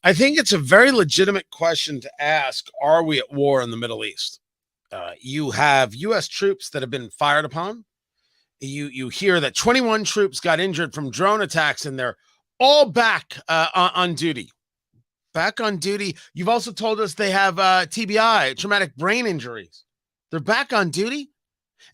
I think it's a very legitimate question to ask. Are we at war in the Middle East? You have U.S. troops that have been fired upon. You hear that 21 troops got injured from drone attacks, and they're all back on duty. Back on duty. You've also told us they have TBI, traumatic brain injuries. They're back on duty.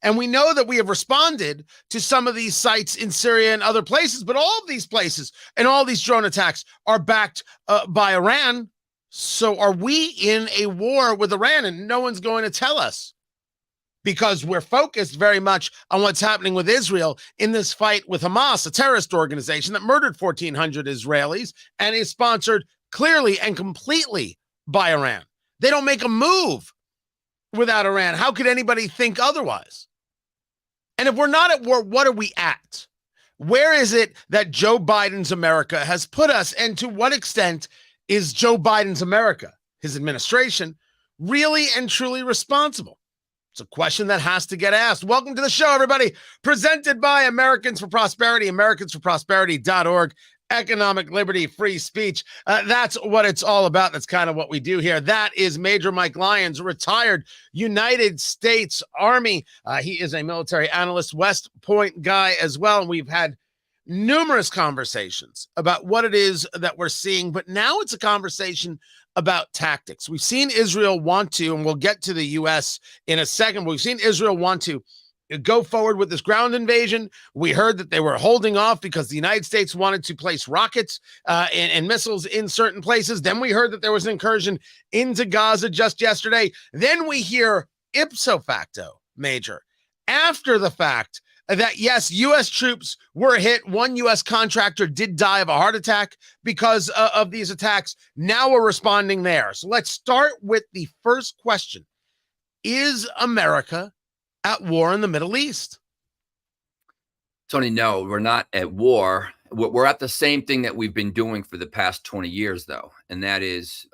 And we know that we have responded to some of these sites in Syria and other places, but all of these places and all these drone attacks are backed by Iran. So are we in a war with Iran? And no one's going to tell us, because we're focused very much on what's happening with Israel in this fight with Hamas, a terrorist organization that murdered 1,400 Israelis and is sponsored clearly and completely by Iran. They don't make a move without Iran. How could anybody think otherwise? And if we're not at war, what are we at? Where is it that Joe Biden's America has put us? And to what extent is Joe Biden's America, his administration, really and truly responsible? It's a question that has to get asked. Welcome to the show, everybody. Presented by Americans for Prosperity, AmericansForProsperity.org. Economic liberty, free speech. That's what it's all about. That's kind of what we do here. That is Major Mike Lyons, retired United States Army. He is a military analyst, West Point guy as well. And we've had numerous conversations about what it is that we're seeing. But now it's a conversation about tactics. We've seen Israel want to, and we'll get to the U.S. in a second, but we've seen Israel want to go forward with this ground invasion. We heard that they were holding off because the United States wanted to place rockets and missiles in certain places. Then we heard that there was an incursion into Gaza just yesterday. Then we hear ipso facto, Major, after the fact, that yes, U.S. troops were hit. One U.S. contractor did die of a heart attack because of these attacks. Now we're responding there. So let's start with the first question. Is America at war in the Middle East? Tony, no, we're not at war. We're at the same thing that we've been doing for the past 20 years, though, and that is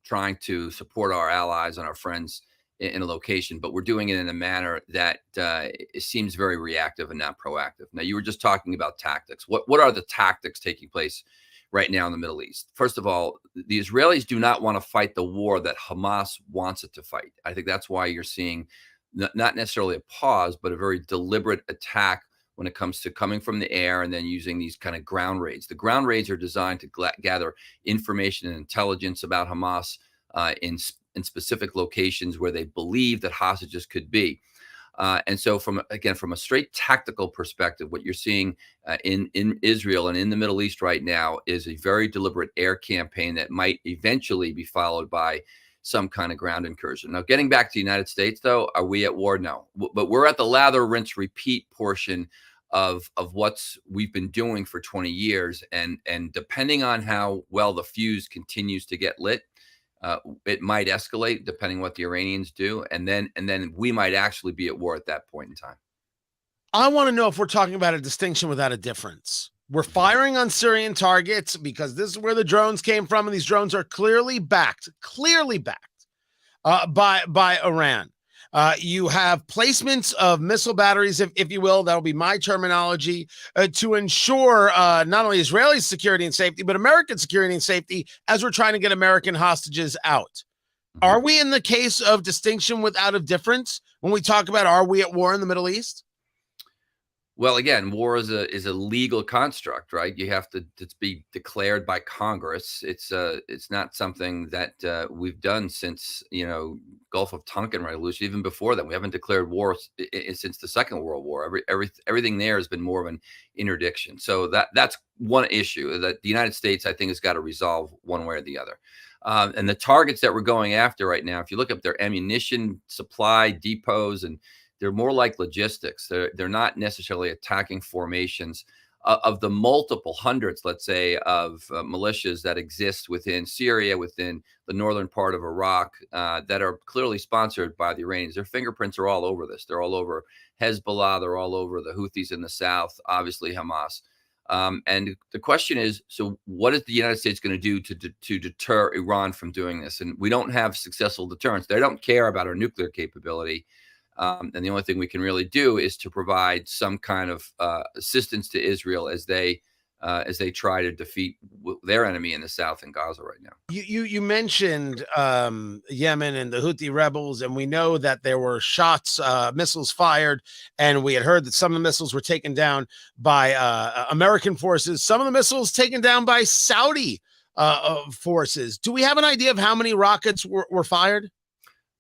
trying to support our allies and our friends in a location, but we're doing it in a manner that it seems very reactive and not proactive. Now, you were just talking about tactics. What are the tactics taking place right now in the Middle East? First of all, the Israelis do not want to fight the war that Hamas wants it to fight. I think that's why you're seeing not necessarily a pause, but a very deliberate attack when it comes to coming from the air and then using these kind of ground raids. The ground raids are designed to gather information and intelligence about Hamas in specific locations where they believe that hostages could be. And so from a straight tactical perspective, what you're seeing in Israel and in the Middle East right now is a very deliberate air campaign that might eventually be followed by some kind of ground incursion. Now, getting back to the United States, though, are we at war? No, but we're at the lather, rinse, repeat portion of what's we've been doing for 20 years. And depending on how well the fuse continues to get lit, it might escalate depending what the Iranians do. And then we might actually be at war at that point in time. I want to know if we're talking about a distinction without a difference. We're firing on Syrian targets because this is where the drones came from, and these drones are clearly backed by Iran. You have placements of missile batteries, if you will, that'll be my terminology, to ensure not only Israeli security and safety, but American security and safety as we're trying to get American hostages out. Mm-hmm. Are we in the case of distinction without a difference when we talk about are we at war in the Middle East? Well, again, war is a legal construct, right? You have to be declared by Congress. It's not something that we've done since Gulf of Tonkin Resolution. Even before that, we haven't declared war since the Second World War. Everything there has been more of an interdiction. So that's one issue that the United States, I think, has got to resolve one way or the other. And the targets that we're going after right now, if you look up their ammunition supply depots, and they're more like logistics. They're not necessarily attacking formations of the multiple hundreds, let's say, of militias that exist within Syria, within the northern part of Iraq, that are clearly sponsored by the Iranians. Their fingerprints are all over this. They're all over Hezbollah. They're all over the Houthis in the south, obviously Hamas. And the question is, so what is the United States going to do to deter Iran from doing this? And we don't have successful deterrence. They don't care about our nuclear capability. And the only thing we can really do is to provide some kind of assistance to Israel as they as they try to defeat their enemy in the south in Gaza right now. You mentioned Yemen and the Houthi rebels, and we know that there were shots, missiles fired, and we had heard that some of the missiles were taken down by American forces, some of the missiles taken down by Saudi forces. Do we have an idea of how many rockets were fired?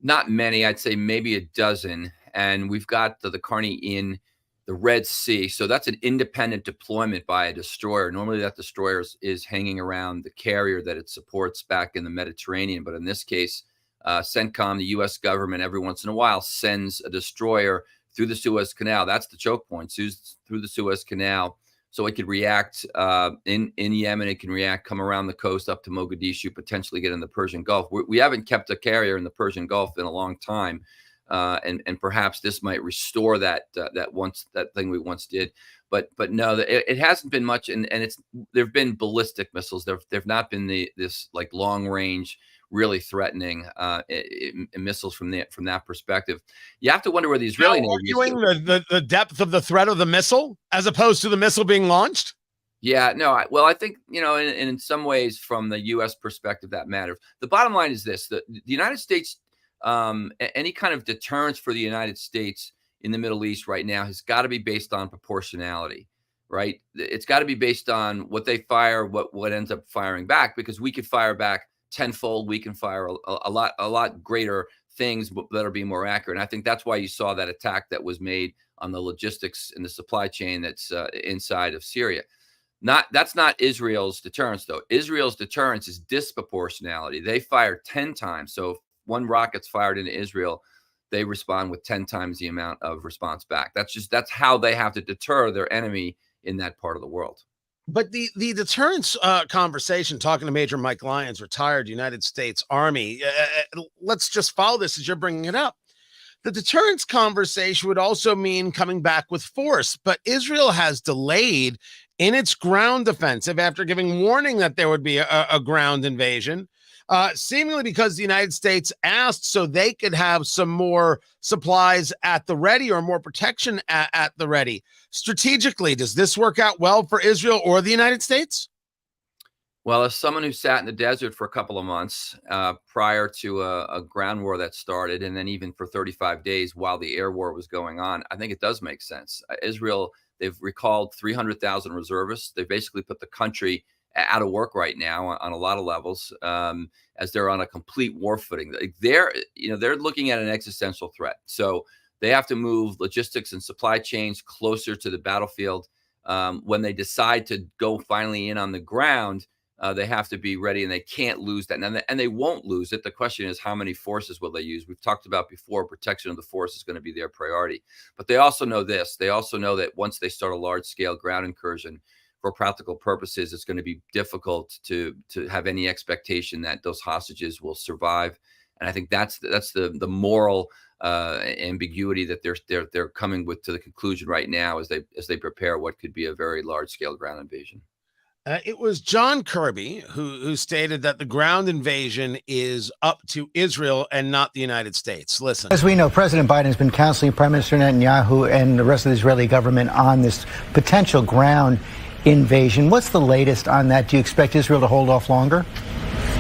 Not many. I'd say maybe a dozen. And we've got the Carney in the Red Sea. So that's an independent deployment by a destroyer. Normally that destroyer is hanging around the carrier that it supports back in the Mediterranean. But in this case, CENTCOM, the U.S. government, every once in a while sends a destroyer through the Suez Canal. That's the choke point, through the Suez Canal. So it could react in Yemen. It can react, come around the coast up to Mogadishu, potentially get in the Persian Gulf. We haven't kept a carrier in the Persian Gulf in a long time. And perhaps this might restore that thing we once did, but no, it hasn't been much, and there've been ballistic missiles. There've not been this like long range, really threatening missiles from that perspective. You have to wonder where the Israeli Navy is. The depth of the threat of the missile as opposed to the missile being launched. Yeah, no, I think, in some ways from the U.S. perspective that matters. The bottom line is this: the United States. Any kind of deterrence for the United States in the Middle East right now has got to be based on proportionality, right? It's got to be based on what they fire, what ends up firing back, because we could fire back tenfold. We can fire a lot greater things that are being more accurate. And I think that's why you saw that attack that was made on the logistics and the supply chain that's inside of Syria. That's not Israel's deterrence, though. Israel's deterrence is disproportionality. They fire 10 times. So one rocket's fired into Israel, they respond with 10 times the amount of response back. That's how they have to deter their enemy in that part of the world. But the deterrence conversation, talking to Major Mike Lyons, retired United States Army, let's just follow this as you're bringing it up. The deterrence conversation would also mean coming back with force, but Israel has delayed in its ground offensive after giving warning that there would be a ground invasion. Seemingly because the United States asked so they could have some more supplies at the ready or more protection at the ready. Strategically, does this work out well for Israel or the United States? Well, as someone who sat in the desert for a couple of months prior to a ground war that started, and then even for 35 days while the air war was going on, I think it does make sense. Israel, they've recalled 300,000 reservists. They basically put the country out of work right now on a lot of levels, as they're on a complete war footing. They're looking at an existential threat. So they have to move logistics and supply chains closer to the battlefield. When they decide to go finally in on the ground, they have to be ready, and they can't lose that. And they won't lose it. The question is, how many forces will they use? We've talked about before, protection of the force is going to be their priority. But they also know this. They also know that once they start a large-scale ground incursion, for practical purposes, it's going to be difficult to have any expectation that those hostages will survive. And I think that's the moral ambiguity that they're coming with to the conclusion right now as they prepare what could be a very large scale ground invasion. It was John Kirby who stated that the ground invasion is up to Israel and not the United States. Listen. As we know, President Biden has been counseling Prime Minister Netanyahu and the rest of the Israeli government on this potential ground invasion. What's the latest on that? Do you expect Israel to hold off longer?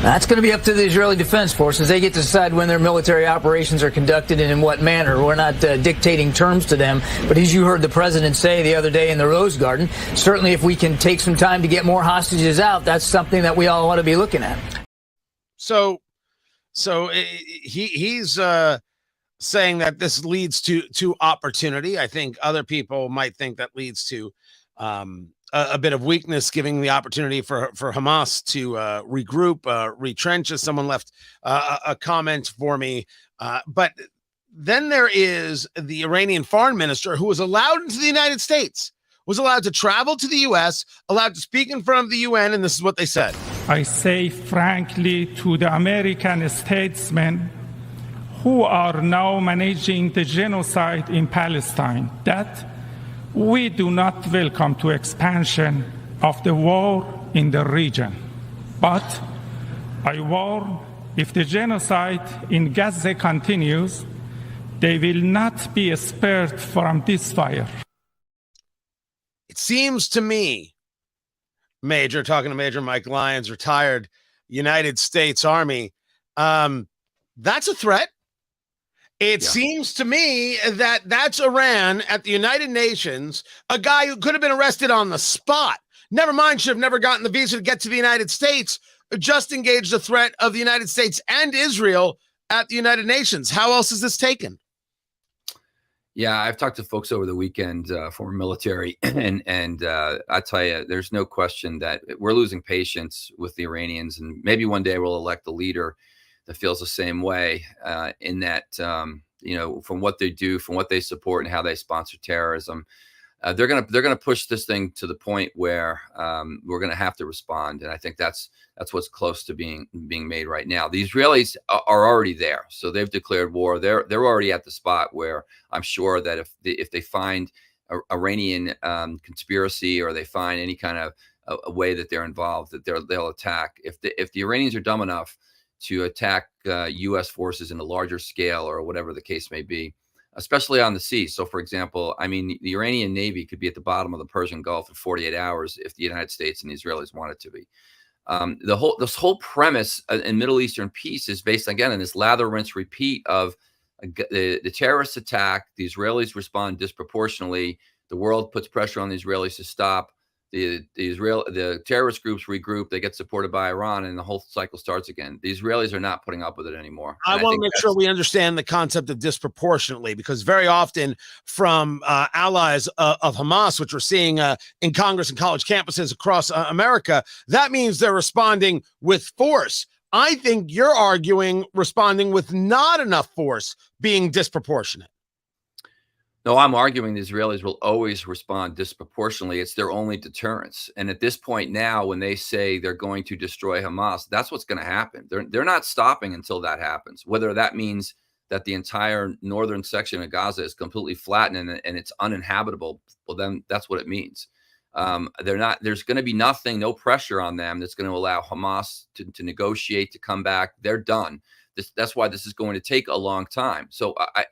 That's going to be up to the Israeli Defense Forces. They get to decide when their military operations are conducted and in what manner. We're not dictating terms to them. But as you heard the president say the other day in the Rose Garden, certainly if we can take some time to get more hostages out, that's something that we all want to be looking at. So he's saying that this leads to opportunity. I think other people might think that leads to a bit of weakness, giving the opportunity for Hamas to regroup, retrench, as someone left a comment for me. But then there is the Iranian Foreign Minister, who was allowed into the United States, was allowed to travel to the U.S., allowed to speak in front of the UN, and this is what they said. I say frankly to the American statesmen who are now managing the genocide in Palestine that we do not welcome to expansion of the war in the region. But I warn, if the genocide in Gaza continues, they will not be spared from this fire. It seems to me Major, talking to Major Mike Lyons, retired United States Army. That's a threat. It seems to me that that's Iran at the United Nations, a guy who could have been arrested on the spot. Never mind, should have never gotten the visa to get to the United States, just engaged the threat of the United States and Israel at the United Nations. How else is this taken? Yeah, I've talked to folks over the weekend, former military, and I tell you, there's no question that we're losing patience with the Iranians, and maybe one day we'll elect a leader that feels the same way. In that, from what they do, from what they support, and how they sponsor terrorism, they're gonna push this thing to the point where we're gonna have to respond, and I think that's what's close to being made right now. The Israelis are already there, so they've declared war. They're already at the spot where I'm sure that if they find Iranian conspiracy, or they find any kind of a way that they're involved, that they'll attack. If the Iranians are dumb enough to attack U.S. forces in a larger scale, or whatever the case may be, especially on the sea. So, for example, I mean, the Iranian Navy could be at the bottom of the Persian Gulf in 48 hours if the United States and the Israelis wanted to be. This whole premise in Middle Eastern peace is based, again, on this lather, rinse, repeat of the terrorist attack. The Israelis respond disproportionately. The world puts pressure on the Israelis to stop. The terrorist groups regroup. They get supported by Iran, and the whole cycle starts again. The Israelis are not putting up with it anymore. I want to make sure we understand the concept of disproportionately, because very often from allies of Hamas, which we're seeing in Congress and college campuses across America, that means they're responding with force. I think you're arguing responding with not enough force being disproportionate. No, I'm arguing the Israelis will always respond disproportionately. It's their only deterrence. And at this point now, when they say they're going to destroy Hamas, that's what's going to happen. They're not stopping until that happens. Whether that means that the entire northern section of Gaza is completely flattened and it's uninhabitable, well, then that's what it means. There's going to be no pressure on them that's going to allow Hamas to negotiate, to come back. They're done. That's why this is going to take a long time. So I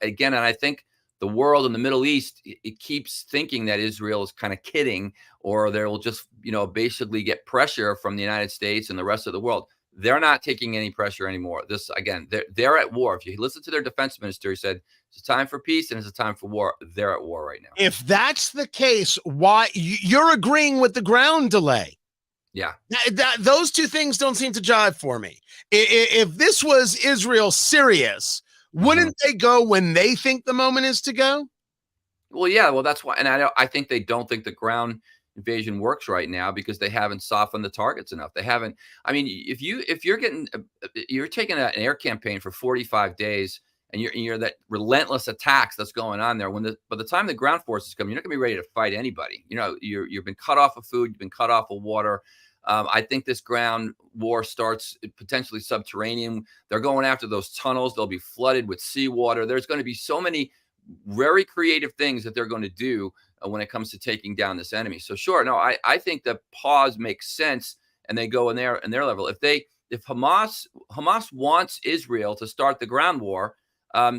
think the world in the Middle East, it keeps thinking that Israel is kind of kidding, or they will just, basically get pressure from the United States and the rest of the world. They're not taking any pressure anymore. This, again, they're at war. If you listen to their defense minister, he said it's a time for peace and it's a time for war. They're at war right now. If that's the case, why you're agreeing with the ground delay? Yeah, those two things don't seem to jive for me. If this was Israel serious, wouldn't they go when they think the moment is to go? Well, yeah. Well, that's why. And I think they don't think the ground invasion works right now because they haven't softened the targets enough. They haven't. I mean, if you're taking an air campaign for 45 days and you're that relentless attacks that's going on there, by the time the ground forces come, you're not going to be ready to fight anybody. You've been cut off of food. You've been cut off of water. I think this ground war starts potentially subterranean. They're going after those tunnels. They'll be flooded with seawater. There's going to be so many very creative things that they're going to do when it comes to taking down this enemy. So sure, no, I think the pause makes sense, and they go in their level. If Hamas wants Israel to start the ground war,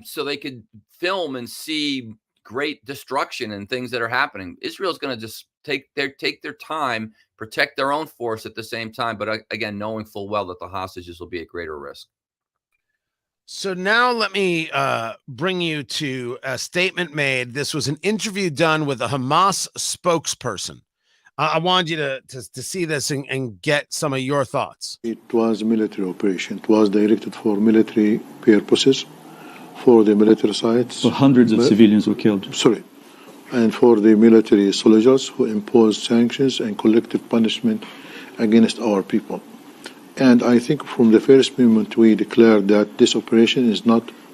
so they could film and see great destruction and things that are happening, Israel's going to just take their time, protect their own force at the same time, but again, knowing full well that the hostages will be at greater risk. So now let me bring you to a statement made. This was an interview done with a Hamas spokesperson. I wanted you to see this and get some of your thoughts. It was a military operation. It was directed for military purposes, for the military sites. Well, hundreds of civilians were killed. And for the military soldiers who imposed sanctions and collective punishment against our people. And I think from the first moment we declared that this operation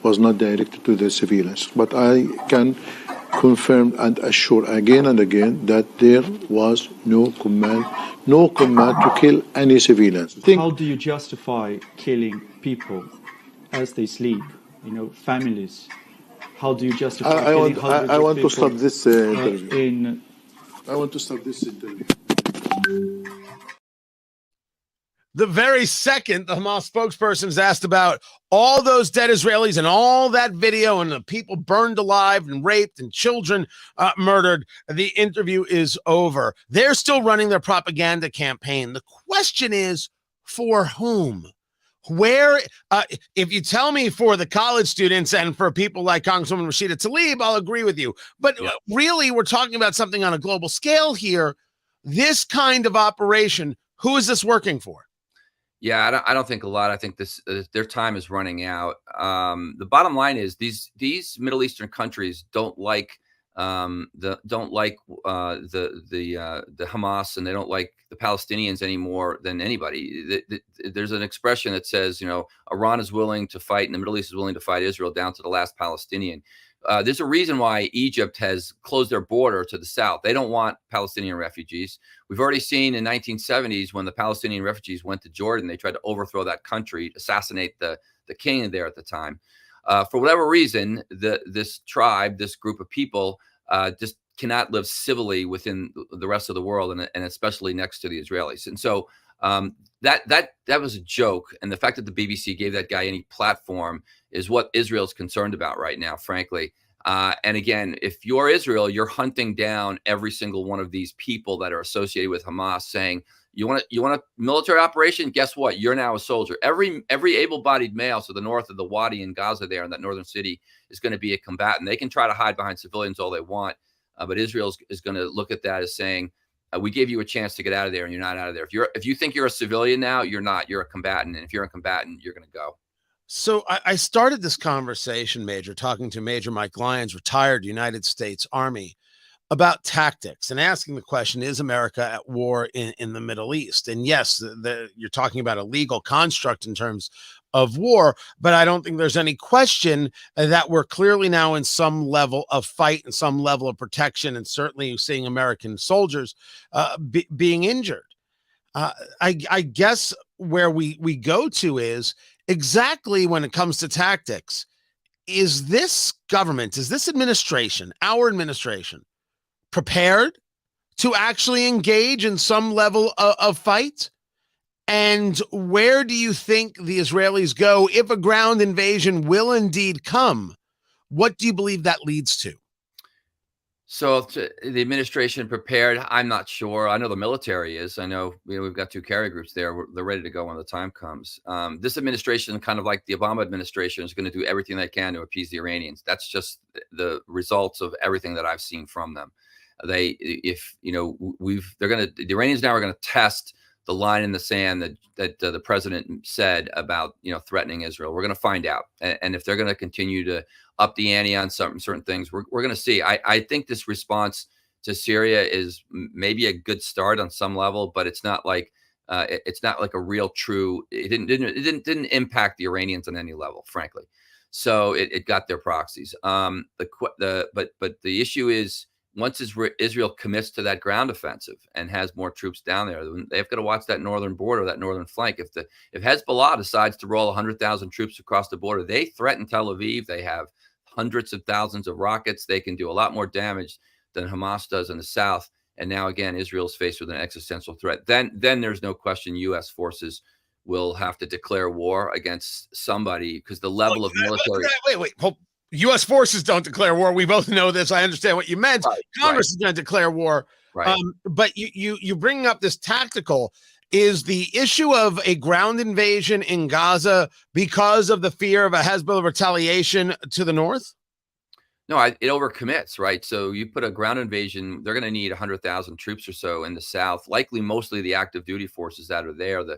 was not directed to the civilians. But I can confirm and assure again and again that there was no command to kill any civilians. How do you justify killing people as they sleep? Families. How do you justify killing hundreds of people? I want to stop this interview. the very second the Hamas spokesperson is asked about all those dead Israelis and all that video and the people burned alive and raped and children murdered, the interview is over. They're still running their propaganda campaign. The question is, for whom? Where, if you tell me for the college students and for people like Congresswoman Rashida Tlaib, I'll agree with you. But really, we're talking about something on a global scale here. This kind of operation, who is this working for? Yeah, I don't think a lot. I think this their time is running out. The bottom line is these Middle Eastern countries don't like the Hamas, and they don't like the Palestinians any more than anybody. There's an expression that says, Iran is willing to fight and the Middle East is willing to fight Israel down to the last Palestinian. There's a reason why Egypt has closed their border to the south. They don't want Palestinian refugees. We've already seen in 1970s when the Palestinian refugees went to Jordan, they tried to overthrow that country, assassinate the king there at the time. For whatever reason, this tribe, this group of people, just cannot live civilly within the rest of the world, and especially next to the Israelis. And so that was a joke. And the fact that the BBC gave that guy any platform is what Israel's concerned about right now, frankly. And again, if you're Israel, you're hunting down every single one of these people that are associated with Hamas, saying, you want a military operation? Guess what? You're now a soldier. Every able-bodied male to the north of the Wadi in Gaza there in that northern city is going to be a combatant. They can try to hide behind civilians all they want, but Israel is going to look at that as saying, we gave you a chance to get out of there, and you're not out of there. If you think you're a civilian now, you're not. You're a combatant, and if you're a combatant, you're going to go. So I started this conversation, Major, talking to Major Mike Lyons, retired United States Army, about tactics and asking the question, is America at war in the Middle East? And yes, you're talking about a legal construct in terms of war, but I don't think there's any question that we're clearly now in some level of fight and some level of protection, and certainly seeing American soldiers being injured. I guess where we go to is exactly when it comes to tactics, is this government, is this administration, our administration, prepared to actually engage in some level of fight? And where do you think the Israelis go if a ground invasion will indeed come? What do you believe that leads to? So the administration prepared, I'm not sure. I know the military is. I know we've got two carrier groups there. They're ready to go when the time comes. This administration, kind of like the Obama administration, is going to do everything they can to appease the Iranians. That's just the results of everything that I've seen from them. The Iranians now are going to test the line in the sand that the president said about, threatening Israel. We're going to find out. And if they're going to continue to up the ante on certain things, we're going to see. I think this response to Syria is maybe a good start on some level, but it's not like a real true. It didn't impact the Iranians on any level, frankly. So it got their proxies. But the issue is, once Israel commits to that ground offensive and has more troops down there, they've got to watch that northern border, that northern flank. If Hezbollah decides to roll 100,000 troops across the border, they threaten Tel Aviv. They have hundreds of thousands of rockets. They can do a lot more damage than Hamas does in the south. And now again, Israel's faced with an existential threat. Then there's no question U.S. forces will have to declare war against somebody, because the level of military. Wait. U.S. forces don't declare war. We both know this. I understand what you meant. Right, Congress is going to declare war. Right. But you bring up this tactical. Is the issue of a ground invasion in Gaza because of the fear of a Hezbollah retaliation to the north? No, it overcommits, right? So you put a ground invasion, they're going to need 100,000 troops or so in the south, likely mostly the active duty forces that are there, the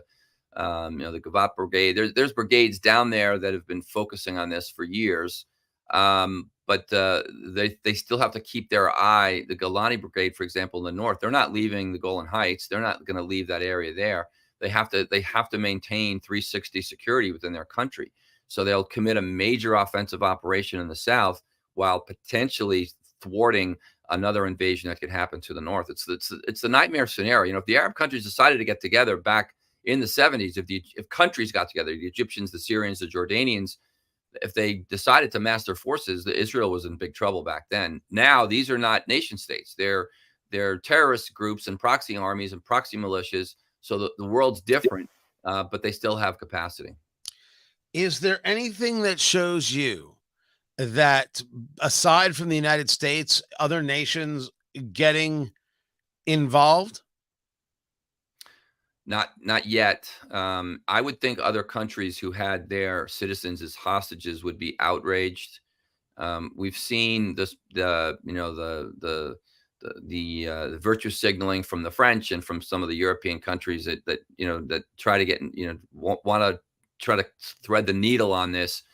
Gavat Brigade. There's brigades down there that have been focusing on this for years. But they still have to keep their eye. The Golani Brigade, for example, in the north, they're not leaving the Golan Heights. They're not going to leave that area there. They have to maintain 360 security within their country. So they'll commit a major offensive operation in the south while potentially thwarting another invasion that could happen to the north. It's the nightmare scenario. If the Arab countries decided to get together back in the 70s, if countries got together, the Egyptians, the Syrians, the Jordanians, if they decided to mass their forces, Israel was in big trouble back then. Now, these are not nation states. They're terrorist groups and proxy armies and proxy militias. So the world's different. but they still have capacity. Is there anything that shows you that, aside from the United States, other nations getting involved? Not yet. I would think other countries who had their citizens as hostages would be outraged. We've seen this, the virtue signaling from the French and from some of the European countries that try to get, want to try to thread the needle on this.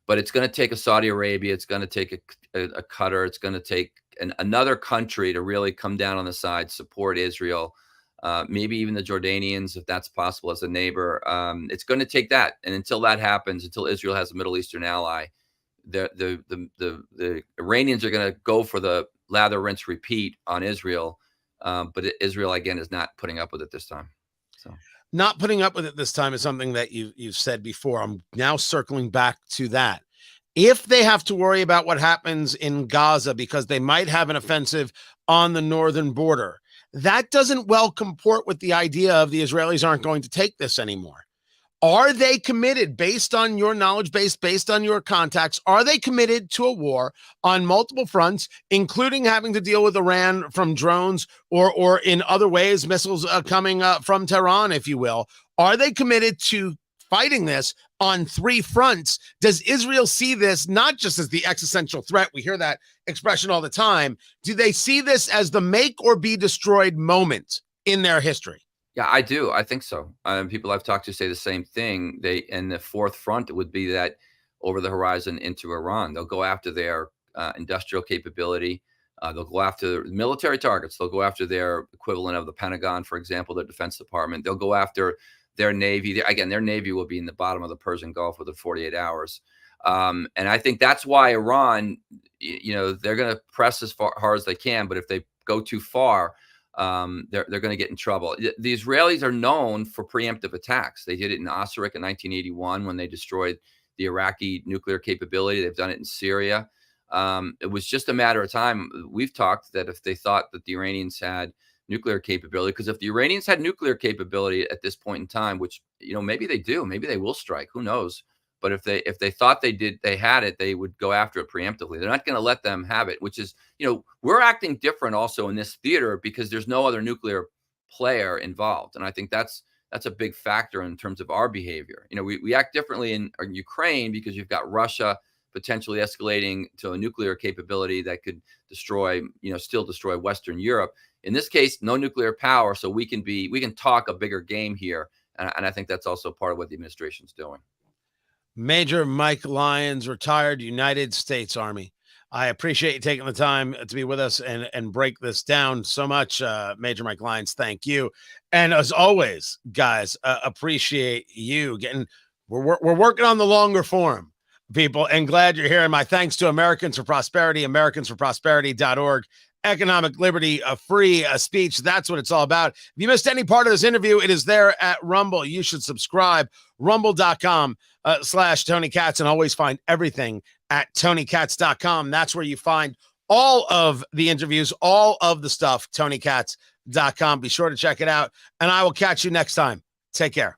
But it's going to take a Saudi Arabia, it's going to take a Qatar, it's going to take another country to really come down on the side, support Israel. Maybe even the Jordanians, if that's possible, as a neighbor. It's going to take that, and until that happens, until Israel has a Middle Eastern ally, the Iranians are going to go for the lather, rinse, repeat on Israel. But Israel again is not putting up with it this time. So, not putting up with it this time is something that you've said before. I'm now circling back to that. If they have to worry about what happens in Gaza because they might have an offensive on the northern border, that doesn't well comport with the idea of the Israelis aren't going to take this anymore. Are they committed, based on your knowledge base, based on your contacts, are they committed to a war on multiple fronts, including having to deal with Iran from drones or in other ways, missiles coming from Tehran, if you will? Are they committed to fighting this on three fronts? Does Israel see this not just as the existential threat? We hear that expression all the time. Do they see this as the make or be destroyed moment in their history? Yeah, I do. I think so. People I've talked to say the same thing. And the fourth front would be that over the horizon into Iran. They'll go after their industrial capability. They'll go after military targets. They'll go after their equivalent of the Pentagon, for example, their Defense Department. They'll go after their Navy. Again, their Navy will be in the bottom of the Persian Gulf within 48 hours. And I think that's why Iran, they're going to press as hard as they can. But if they go too far, they're going to get in trouble. The Israelis are known for preemptive attacks. They did it in Osirak in 1981 when they destroyed the Iraqi nuclear capability. They've done it in Syria. It was just a matter of time. We've talked that if they thought that the Iranians had nuclear capability, because if the Iranians had nuclear capability at this point in time, which maybe they do, maybe they will strike. Who knows? But if they thought they had it, they would go after it preemptively. They're not going to let them have it, which is, we're acting different also in this theater because there's no other nuclear player involved. And I think that's a big factor in terms of our behavior. We act differently in Ukraine because you've got Russia potentially escalating to a nuclear capability that could destroy, still destroy Western Europe. In this case, no nuclear power. So we can talk a bigger game here. And I think that's also part of what the administration's doing. Major Mike Lyons, retired United States Army. I appreciate you taking the time to be with us and break this down so much. Major Mike Lyons, thank you. And as always, guys, appreciate you we're working on the longer form, people, and glad you're here. And my thanks to Americans for Prosperity, AmericansForProsperity.org. Economic liberty, free speech. That's what it's all about. If you missed any part of this interview, it is there at Rumble. You should subscribe. Rumble.com/Tony Katz, and always find everything at TonyKatz.com. That's where you find all of the interviews, all of the stuff, TonyKatz.com. Be sure to check it out, and I will catch you next time. Take care.